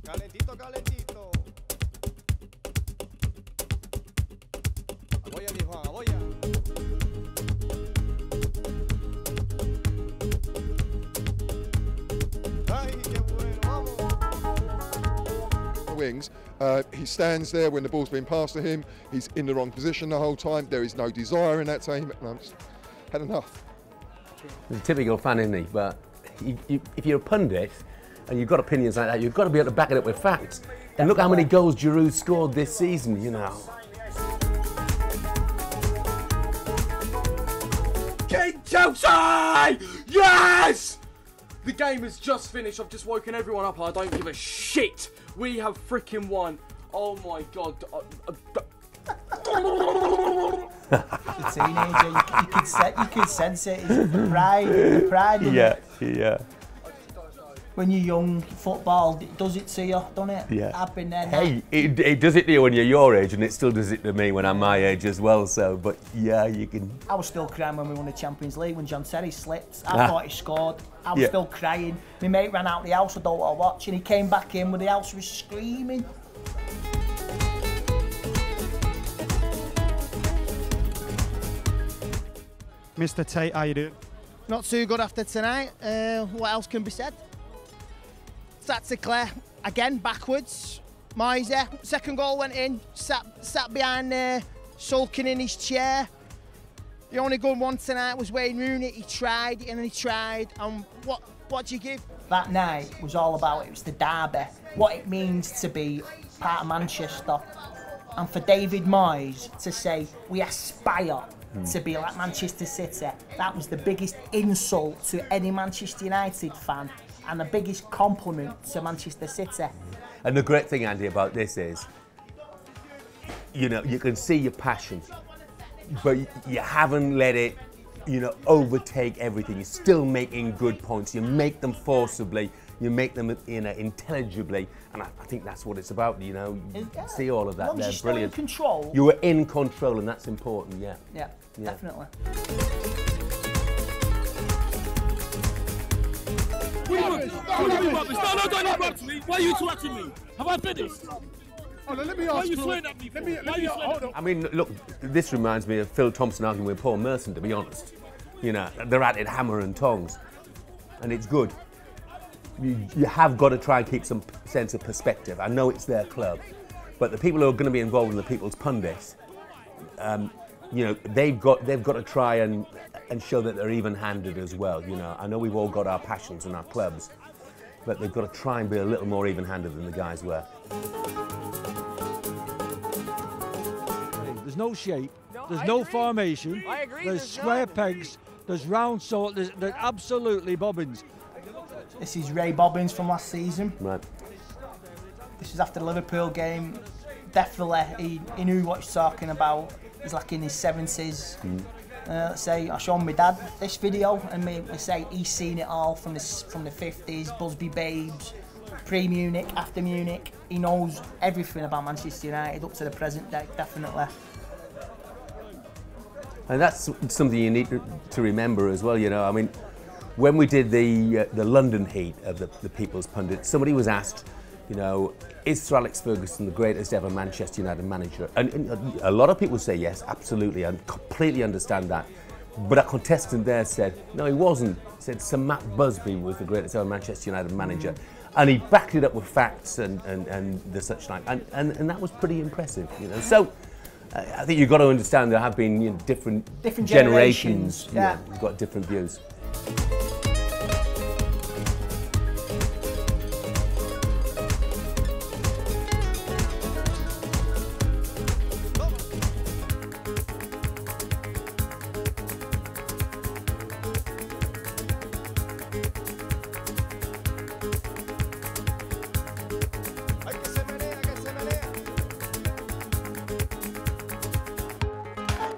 Calentito, calentito. Aboya, mi Juan, aboya. Ay, qué bueno, vamos. Wings, he stands there when the ball's been passed to him. He's in the wrong position the whole time. There is no desire in that team. And I've just had enough. He's a typical fan, isn't he? But if you're a pundit and you've got opinions like that, you've got to be able to back it up with facts. And look how many goals Giroud scored this season, you know. King Chelsea! Yes! The game has just finished. I've just woken everyone up. I don't give a shit. We have freaking won. Oh my god. The teenager, you can sense it. It's the pride. Yeah, yeah. When you're young, football, it does it to you, doesn't it? Yeah. I've been there. Hey, it does it to you when you're your age, and it still does it to me when I'm my age as well. So, but yeah, you can. I was still crying when we won the Champions League when John Terry slipped. I thought he scored. I was still crying. My mate ran out the house. I don't want to watch, and he came back in where the house was screaming. Mr. Tate, how you doing? Not too good after tonight. What else can be said? Tactically, again, backwards. Moiser, second goal went in, sat behind there, sulking in his chair. The only good one tonight was Wayne Rooney. He tried and he tried. And what do you give? That night was all about, it was the derby, what it means to be part of Manchester. And for David Moyes to say, we aspire to be like Manchester City, that was the biggest insult to any Manchester United fan and the biggest compliment to Manchester City. And the great thing, Andy, about this is, you know, you can see your passion, but you haven't let it, you know, overtake everything. You're still making good points. You make them forcibly, you make them, you know, intelligibly, and I think that's what it's about. You know, you see all of that there. Brilliant. In control. You were in control, and that's important. Yeah. Yeah, definitely. No, don't interrupt me. Why are you interrupting me? Have I finished? Oh, let me ask Why are you swearing at me? I mean, look, this reminds me of Phil Thompson arguing with Paul Merson, to be honest. You know, they're at it hammer and tongs, and it's good. You have got to try and keep some sense of perspective. I know it's their club, but the people who are going to be involved in the People's Pundits, you know, they've got to try and show that they're even-handed as well. You know, I know we've all got our passions and our clubs, but they've got to try and be a little more even-handed than the guys were. There's no shape, there's no formation, there's square pegs, there's round salt, there's absolutely bobbins. This is Ray Bobbins from last season. Right. This is after the Liverpool game. Definitely, he knew what he was talking about. He's like in his 70s. Let's say I showed my dad this video, and they say he's seen it all from the 50s, Busby Babes, pre-Munich, after Munich. He knows everything about Manchester United up to the present day, definitely. And that's something you need to remember as well. You know, I mean, when we did the London heat of the People's Pundit, somebody was asked, you know, is Sir Alex Ferguson the greatest ever Manchester United manager? And a lot of people say yes, absolutely, and completely understand that. But a contestant there said, no, he wasn't. He said Sir Matt Busby was the greatest ever Manchester United manager. And he backed it up with facts and the such like. And that was pretty impressive, you know. So I think you've got to understand there have been, you know, different generations. Yeah. You've got different views.